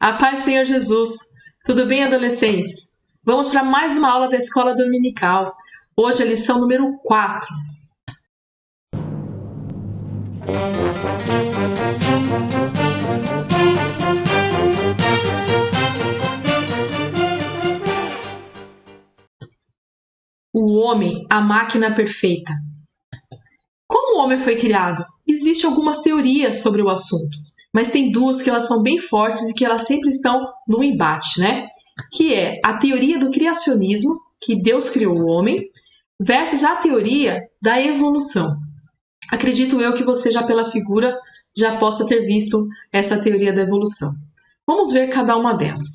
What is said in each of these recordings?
A paz, Senhor Jesus. Tudo bem, adolescentes? Vamos para mais uma aula da Escola Dominical. Hoje a lição número 4. O homem, a máquina perfeita. Como o homem foi criado? Existem algumas teorias sobre o assunto, mas tem duas que elas são bem fortes e que elas sempre estão no embate, né? Que é a teoria do criacionismo, que Deus criou o homem, versus a teoria da evolução. Acredito eu que você já pela figura já possa ter visto essa teoria da evolução. Vamos ver cada uma delas.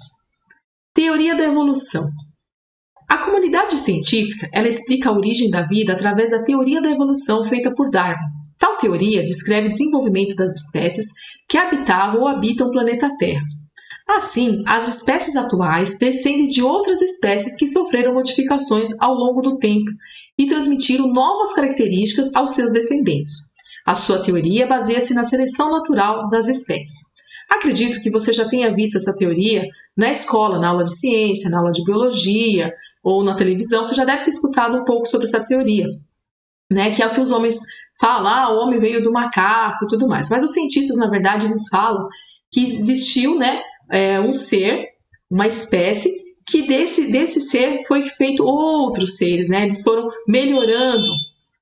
Teoria da evolução. A comunidade científica, ela explica a origem da vida através da teoria da evolução feita por Darwin. Tal teoria descreve o desenvolvimento das espécies que habitavam ou habitam o planeta Terra. Assim, as espécies atuais descendem de outras espécies que sofreram modificações ao longo do tempo e transmitiram novas características aos seus descendentes. A sua teoria baseia-se na seleção natural das espécies. Acredito que você já tenha visto essa teoria na escola, na aula de ciência, na aula de biologia ou na televisão. Você já deve ter escutado um pouco sobre essa teoria, né? Que é o que os homens falam, o homem veio do macaco e tudo mais. Mas os cientistas, na verdade, eles falam que existiu, né, um ser, uma espécie, que desse ser foi feito outros seres, né? Eles foram melhorando,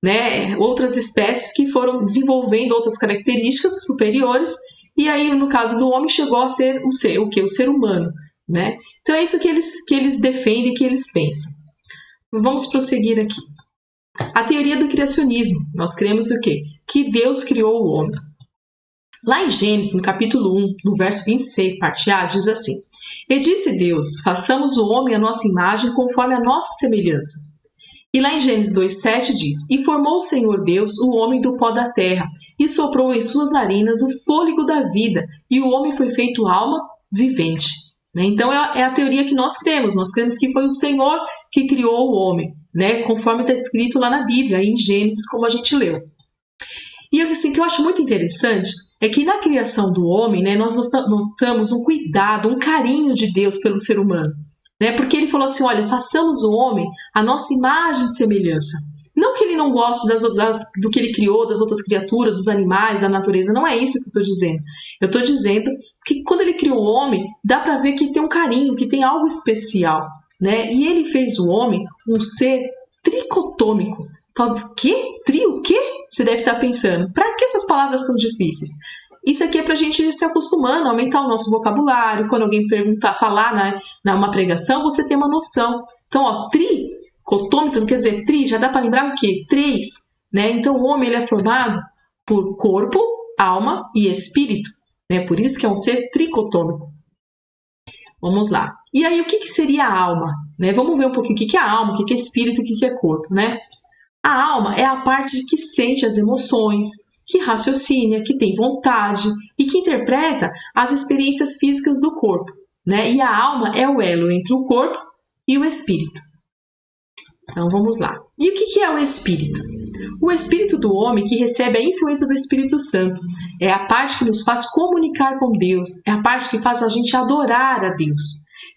né, outras espécies que foram desenvolvendo outras características superiores. E aí, no caso do homem, chegou a ser o quê? O ser humano, né? Então é isso que eles defendem, que eles pensam. Vamos prosseguir aqui. A teoria do criacionismo. Nós cremos o quê? Que Deus criou o homem. Lá em Gênesis, no capítulo 1, no verso 26, parte A, diz assim: E disse Deus, façamos o homem à nossa imagem, conforme a nossa semelhança. E lá em Gênesis 2,7 diz: E formou o Senhor Deus o homem do pó da terra, e soprou em suas narinas o fôlego da vida, e o homem foi feito alma vivente. Então é a teoria que nós cremos que foi o Senhor que criou o homem, né? Conforme está escrito lá na Bíblia, em Gênesis, como a gente leu. E assim, o que eu acho muito interessante é que na criação do homem, né, nós notamos um cuidado, um carinho de Deus pelo ser humano. Né? Porque ele falou assim, olha, façamos o homem a nossa imagem e semelhança. Não que ele não goste do que ele criou, das outras criaturas, dos animais, da natureza, não é isso que eu estou dizendo. Eu estou dizendo que quando ele criou o homem, dá para ver que tem um carinho, que tem algo especial. Né? E ele fez o homem um ser tricotômico. O quê? O quê? Você deve estar pensando. Para que essas palavras tão difíceis? Isso aqui é para a gente ir se acostumando, aumentar o nosso vocabulário. Quando alguém falar numa pregação, você tem uma noção. Então, tricotômico, quer dizer, já dá para lembrar o quê? 3. Né? Então, o homem ele é formado por corpo, alma e espírito. Né? Por isso que é um ser tricotômico. Vamos lá. E aí, o que seria a alma? Né? Vamos ver um pouquinho o que é a alma, o que é espírito, o que é corpo, né? A alma é a parte que sente as emoções, que raciocina, que tem vontade e que interpreta as experiências físicas do corpo. Né? E a alma é o elo entre o corpo e o espírito. Então vamos lá. E o que é o espírito? O espírito do homem que recebe a influência do Espírito Santo. É a parte que nos faz comunicar com Deus. É a parte que faz a gente adorar a Deus.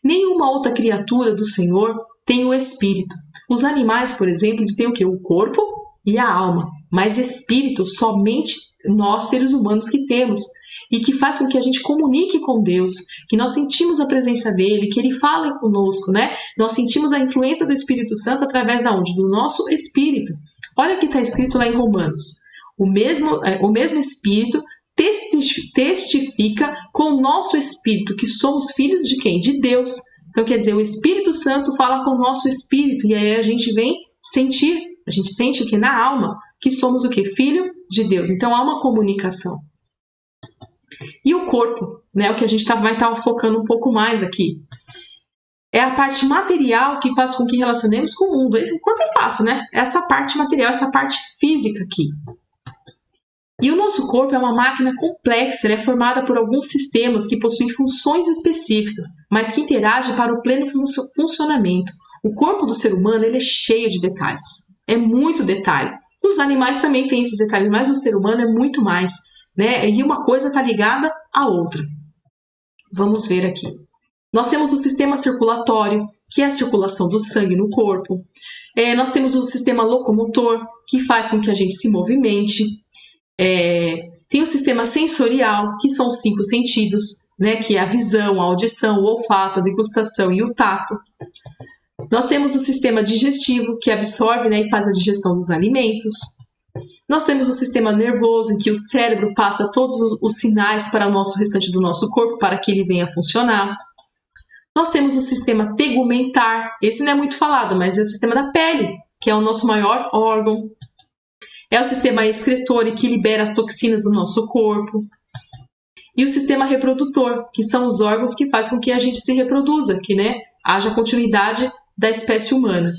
Nenhuma outra criatura do Senhor tem o espírito. Os animais, por exemplo, eles têm o quê? O corpo e a alma. Mas espírito somente nós, seres humanos, que temos. E que faz com que a gente comunique com Deus, que nós sentimos a presença dele, que ele fala conosco, né? Nós sentimos a influência do Espírito Santo através da onde? Do nosso espírito. Olha o que está escrito lá em Romanos. O mesmo Espírito testifica com o nosso espírito que somos filhos de quem? De Deus. Então, quer dizer, o Espírito Santo fala com o nosso espírito e aí a gente vem sentir, a gente sente o que? Na alma, que somos o que? Filho de Deus. Então, há uma comunicação. E o corpo, né, o que a gente vai estar focando um pouco mais aqui, é a parte material que faz com que relacionemos com o mundo. O corpo é fácil, né? Essa parte material, essa parte física aqui. E o nosso corpo é uma máquina complexa, ela é formada por alguns sistemas que possuem funções específicas, mas que interagem para o pleno funcionamento. O corpo do ser humano ele é cheio de detalhes, é muito detalhe. Os animais também têm esses detalhes, mas o ser humano é muito mais, né? E uma coisa está ligada à outra. Vamos ver aqui. Nós temos o sistema circulatório, que é a circulação do sangue no corpo. Nós temos o sistema locomotor, que faz com que a gente se movimente. Tem o sistema sensorial, que são os 5 sentidos, né, que é a visão, a audição, o olfato, a degustação e o tato. Nós temos o sistema digestivo, que absorve, né, e faz a digestão dos alimentos. Nós temos o sistema nervoso, em que o cérebro passa todos os sinais para o restante do nosso corpo, para que ele venha a funcionar. Nós temos o sistema tegumentar, esse não é muito falado, mas é o sistema da pele, que é o nosso maior órgão. É o sistema excretor, que libera as toxinas do nosso corpo. E o sistema reprodutor, que são os órgãos que fazem com que a gente se reproduza, que, né, haja continuidade da espécie humana.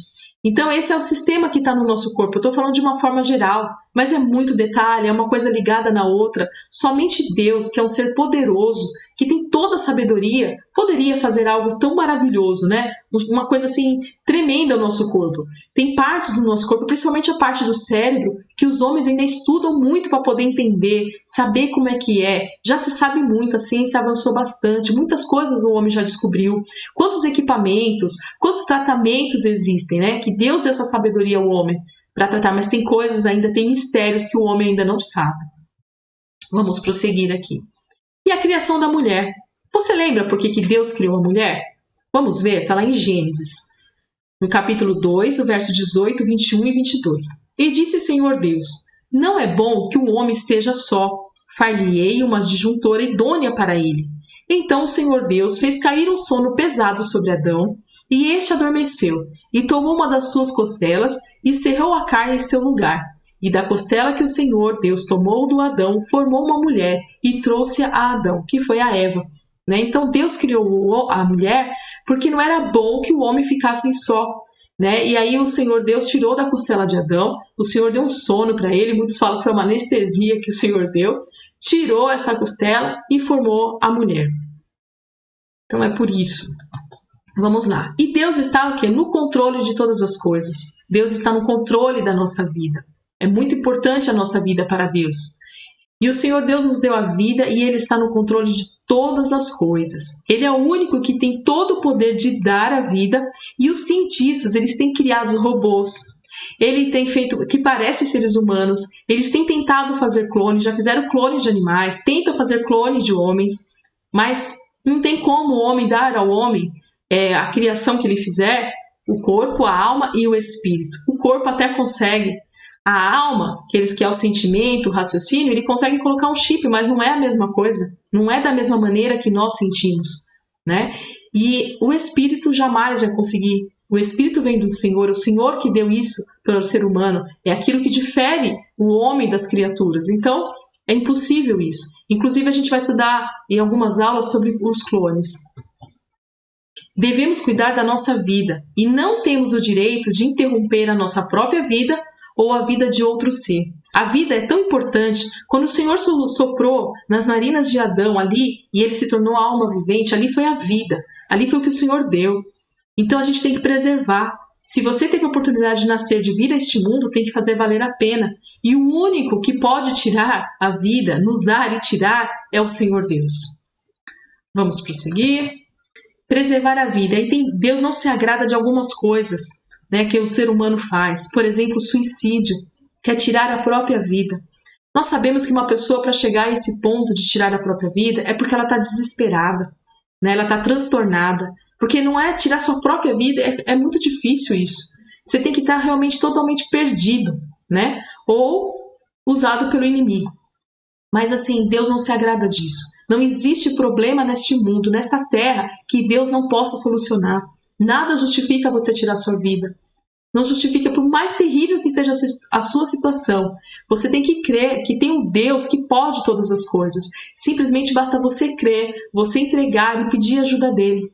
Então, esse é o sistema que está no nosso corpo. Eu estou falando de uma forma geral, mas é muito detalhe, é uma coisa ligada na outra. Somente Deus, que é um ser poderoso, que tem toda a sabedoria, poderia fazer algo tão maravilhoso, né? Uma coisa assim, tremenda no nosso corpo. Tem partes do nosso corpo, principalmente a parte do cérebro, que os homens ainda estudam muito para poder entender, saber como é que é. Já se sabe muito, a ciência avançou bastante, muitas coisas o homem já descobriu. Quantos equipamentos, quantos tratamentos existem, né? Que Deus deu essa sabedoria ao homem para tratar, mas tem coisas ainda, tem mistérios que o homem ainda não sabe. Vamos prosseguir aqui. E a criação da mulher. Você lembra por que Deus criou a mulher? Vamos ver, está lá em Gênesis, no capítulo 2, o verso 18, 21 e 22. E disse o Senhor Deus, não é bom que o homem esteja só, far-lhe-ei uma disjuntora idônea para ele. Então o Senhor Deus fez cair um sono pesado sobre Adão, e este adormeceu, e tomou uma das suas costelas, e cerrou a carne em seu lugar. E da costela que o Senhor Deus tomou do Adão, formou uma mulher e trouxe a Adão, que foi a Eva. Né? Então Deus criou a mulher porque não era bom que o homem ficasse só. Né? E aí o Senhor Deus tirou da costela de Adão, o Senhor deu um sono para ele, muitos falam que foi uma anestesia que o Senhor deu, tirou essa costela e formou a mulher. Então é por isso. Vamos lá. E Deus está o quê? No controle de todas as coisas. Deus está no controle da nossa vida. É muito importante a nossa vida para Deus. E o Senhor Deus nos deu a vida e Ele está no controle de todas as coisas. Ele é o único que tem todo o poder de dar a vida e os cientistas, eles têm criado robôs. Ele tem feito, que parecem seres humanos, eles têm tentado fazer clones, já fizeram clones de animais, tentam fazer clones de homens, mas não tem como o homem dar ao homem a criação que ele fizer, o corpo, a alma e o espírito. O corpo até consegue. A alma, que é o sentimento, o raciocínio, ele consegue colocar um chip, mas não é a mesma coisa. Não é da mesma maneira que nós sentimos, né? E o espírito jamais vai conseguir. O espírito vem do Senhor, o Senhor que deu isso para o ser humano. É aquilo que difere o homem das criaturas. Então, é impossível isso. Inclusive, a gente vai estudar em algumas aulas sobre os clones. Devemos cuidar da nossa vida e não temos o direito de interromper a nossa própria vida ou a vida de outro ser. A vida é tão importante. Quando o Senhor soprou nas narinas de Adão ali, e ele se tornou a alma vivente, ali foi a vida. Ali foi o que o Senhor deu. Então a gente tem que preservar. Se você teve a oportunidade de nascer, de vir a este mundo, tem que fazer valer a pena. E o único que pode tirar a vida, nos dar e tirar, é o Senhor Deus. Vamos prosseguir. Preservar a vida. Aí Deus não se agrada de algumas coisas, né, que o ser humano faz. Por exemplo, o suicídio, que é tirar a própria vida. Nós sabemos que uma pessoa, para chegar a esse ponto de tirar a própria vida, é porque ela está desesperada, né? Ela está transtornada. Porque não é tirar sua própria vida, é muito difícil isso. Você tem que estar realmente totalmente perdido, né? Ou usado pelo inimigo. Mas assim, Deus não se agrada disso. Não existe problema neste mundo, nesta terra, que Deus não possa solucionar. Nada justifica você tirar sua vida. Não justifica, por mais terrível que seja a sua situação. Você tem que crer que tem um Deus que pode todas as coisas. Simplesmente basta você crer, você entregar e pedir ajuda dele.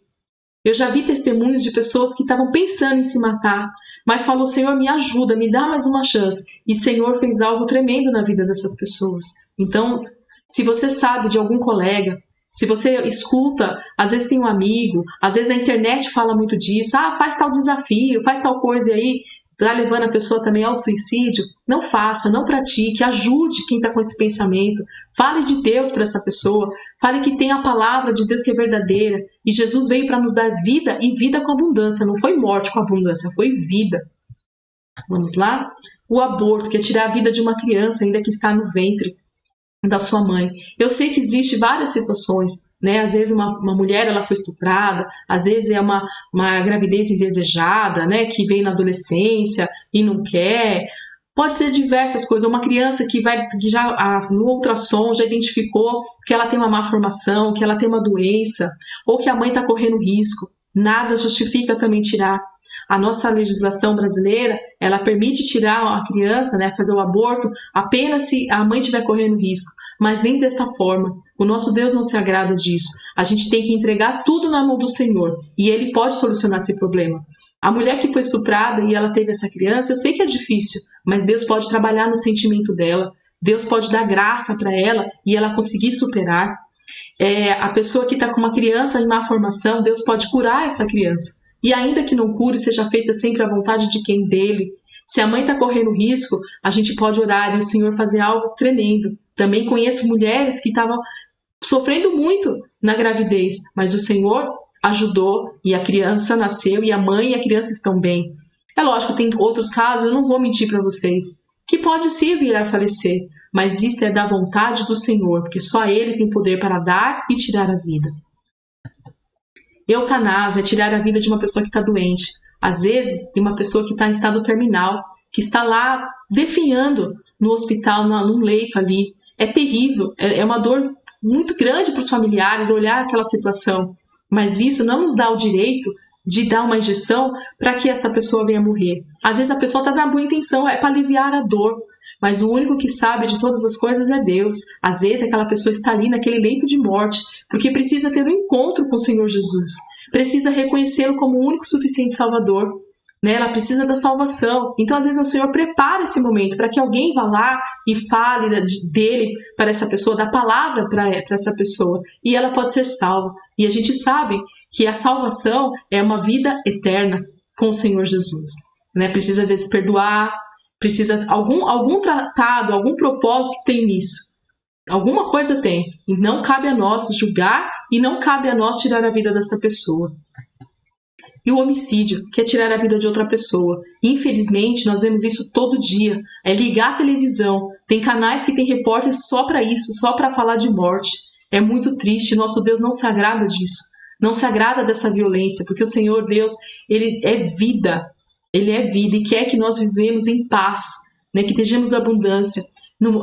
Eu já vi testemunhos de pessoas que estavam pensando em se matar, mas falou, Senhor, me ajuda, me dá mais uma chance. E o Senhor fez algo tremendo na vida dessas pessoas. Então, se você sabe de algum colega, se você escuta, às vezes tem um amigo, às vezes na internet fala muito disso, faz tal desafio, faz tal coisa aí, está levando a pessoa também ao suicídio, não faça, não pratique, ajude quem está com esse pensamento, fale de Deus para essa pessoa, fale que tem a palavra de Deus que é verdadeira, e Jesus veio para nos dar vida e vida com abundância, não foi morte com abundância, foi vida. Vamos lá? O aborto, que é tirar a vida de uma criança ainda que está no ventre da sua mãe. Eu sei que existe várias situações, né? Às vezes uma mulher ela foi estuprada, às vezes é uma gravidez indesejada, né? Que veio na adolescência e não quer. Pode ser diversas coisas. Uma criança que já no ultrassom já identificou que ela tem uma má formação, que ela tem uma doença, ou que a mãe está correndo risco. Nada justifica também tirar. A nossa legislação brasileira, ela permite tirar a criança, né, fazer o aborto, apenas se a mãe estiver correndo risco, mas nem desta forma. O nosso Deus não se agrada disso. A gente tem que entregar tudo na mão do Senhor, e Ele pode solucionar esse problema. A mulher que foi estuprada e ela teve essa criança, eu sei que é difícil, mas Deus pode trabalhar no sentimento dela, Deus pode dar graça para ela e ela conseguir superar. A pessoa que está com uma criança em má formação, Deus pode curar essa criança. E ainda que não cure, seja feita sempre à vontade de quem dele. Se a mãe está correndo risco, a gente pode orar e o Senhor fazer algo tremendo. Também conheço mulheres que estavam sofrendo muito na gravidez, mas o Senhor ajudou e a criança nasceu e a mãe e a criança estão bem. É lógico, tem outros casos, eu não vou mentir para vocês, que pode sim vir a falecer, mas isso é da vontade do Senhor, porque só Ele tem poder para dar e tirar a vida. Eutanásia é tirar a vida de uma pessoa que está doente. Às vezes, tem uma pessoa que está em estado terminal, que está lá definhando no hospital, num leito ali. É terrível, é uma dor muito grande para os familiares olhar aquela situação. Mas isso não nos dá o direito de dar uma injeção para que essa pessoa venha morrer. Às vezes a pessoa está na boa intenção, é para aliviar a dor. Mas o único que sabe de todas as coisas é Deus. Às vezes aquela pessoa está ali naquele leito de morte, porque precisa ter um encontro com o Senhor Jesus. Precisa reconhecê-lo como o único suficiente Salvador. Né? Ela precisa da salvação. Então, às vezes, o Senhor prepara esse momento para que alguém vá lá e fale dele para essa pessoa, da palavra para essa pessoa. E ela pode ser salva. E a gente sabe que a salvação é uma vida eterna com o Senhor Jesus. Né? Precisa, às vezes, perdoar, precisa algum tratado, algum propósito tem nisso. Alguma coisa tem. E não cabe a nós julgar e não cabe a nós tirar a vida dessa pessoa. E o homicídio, que é tirar a vida de outra pessoa. Infelizmente, nós vemos isso todo dia. É ligar a televisão. Tem canais que tem repórteres só para isso, só para falar de morte. É muito triste. Nosso Deus não se agrada disso. Não se agrada dessa violência, porque o Senhor Deus, Ele é vida. Ele é vida e quer que nós vivemos em paz, né? Que tenhamos abundância.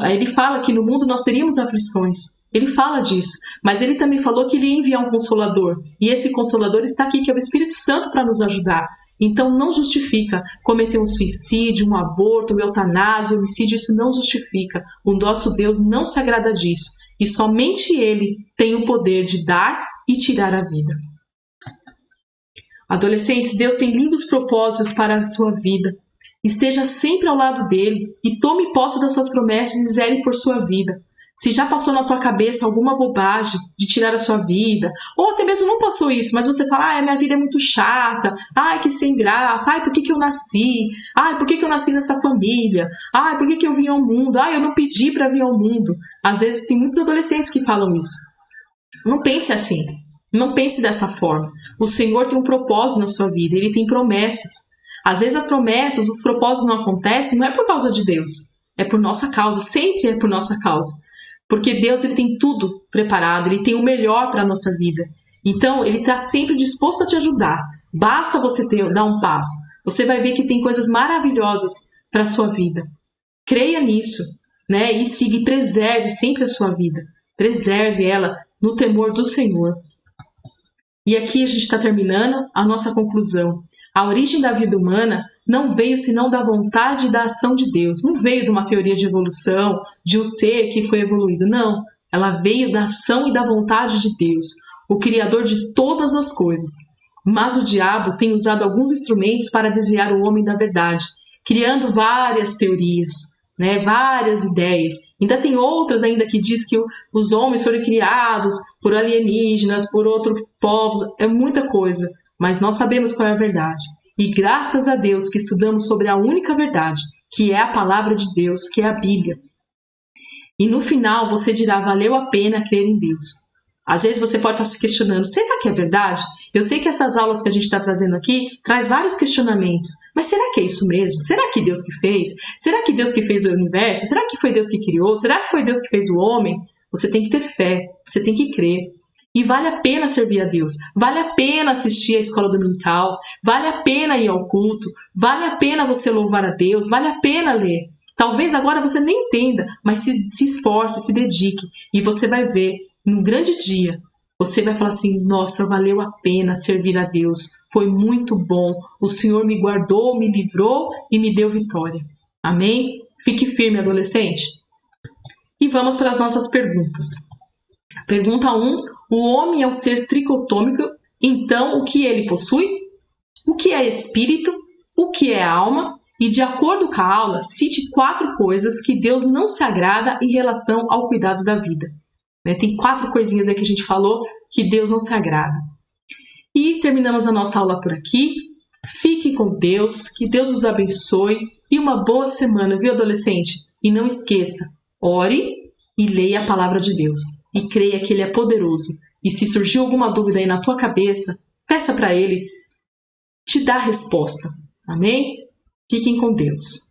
Ele fala que no mundo nós teríamos aflições. Ele fala disso, mas ele também falou que ele ia enviar um Consolador. E esse Consolador está aqui, que é o Espírito Santo, para nos ajudar. Então não justifica cometer um suicídio, um aborto, um eutanásia, um homicídio, isso não justifica. O nosso Deus não se agrada disso. E somente Ele tem o poder de dar e tirar a vida. Adolescentes, Deus tem lindos propósitos para a sua vida. Esteja sempre ao lado dele e tome posse das suas promessas e zele por sua vida. Se já passou na tua cabeça alguma bobagem de tirar a sua vida, ou até mesmo não passou isso, mas você fala, minha vida é muito chata, que sem graça, por que eu nasci? Por que eu nasci nessa família? Por que eu vim ao mundo? Eu não pedi para vir ao mundo. Às vezes tem muitos adolescentes que falam isso. Não pense assim, não pense dessa forma. O Senhor tem um propósito na sua vida, Ele tem promessas. Às vezes as promessas, os propósitos não acontecem, não é por causa de Deus, é por nossa causa, sempre é por nossa causa. Porque Deus ele tem tudo preparado, Ele tem o melhor para a nossa vida. Então, Ele está sempre disposto a te ajudar. Basta você dar um passo. Você vai ver que tem coisas maravilhosas para a sua vida. Creia nisso, né? E siga e preserve sempre a sua vida. Preserve ela no temor do Senhor. E aqui a gente está terminando a nossa conclusão. A origem da vida humana não veio senão da vontade e da ação de Deus. Não veio de uma teoria de evolução, de um ser que foi evoluído. Não. Ela veio da ação e da vontade de Deus, o Criador de todas as coisas. Mas o diabo tem usado alguns instrumentos para desviar o homem da verdade, criando várias teorias, né? Várias ideias. Ainda tem outras ainda que diz que os homens foram criados por alienígenas, por outros povos. É muita coisa. Mas nós sabemos qual é a verdade. E graças a Deus que estudamos sobre a única verdade, que é a palavra de Deus, que é a Bíblia. E no final você dirá, valeu a pena crer em Deus. Às vezes você pode estar se questionando, será que é verdade? Eu sei que essas aulas que a gente está trazendo aqui traz vários questionamentos, mas será que é isso mesmo? Será que Deus que fez? Será que Deus que fez o universo? Será que foi Deus que criou? Será que foi Deus que fez o homem? Você tem que ter fé, você tem que crer. E vale a pena servir a Deus, vale a pena assistir à escola dominical, vale a pena ir ao culto, vale a pena você louvar a Deus, vale a pena ler. Talvez agora você nem entenda, mas se esforce, se dedique e você vai ver, num grande dia, você vai falar assim, nossa, valeu a pena servir a Deus, foi muito bom, o Senhor me guardou, me livrou e me deu vitória. Amém? Fique firme, adolescente. E vamos para as nossas perguntas. Pergunta 1. O homem é um ser tricotômico, então o que ele possui? O que é espírito? O que é alma? E de acordo com a aula, cite 4 coisas que Deus não se agrada em relação ao cuidado da vida. Tem 4 coisinhas aí que a gente falou que Deus não se agrada. E terminamos a nossa aula por aqui. Fique com Deus, que Deus os abençoe e uma boa semana, viu, adolescente? E não esqueça, ore e leia a palavra de Deus. E creia que Ele é poderoso. E se surgiu alguma dúvida aí na tua cabeça, peça para Ele te dar a resposta. Amém? Fiquem com Deus.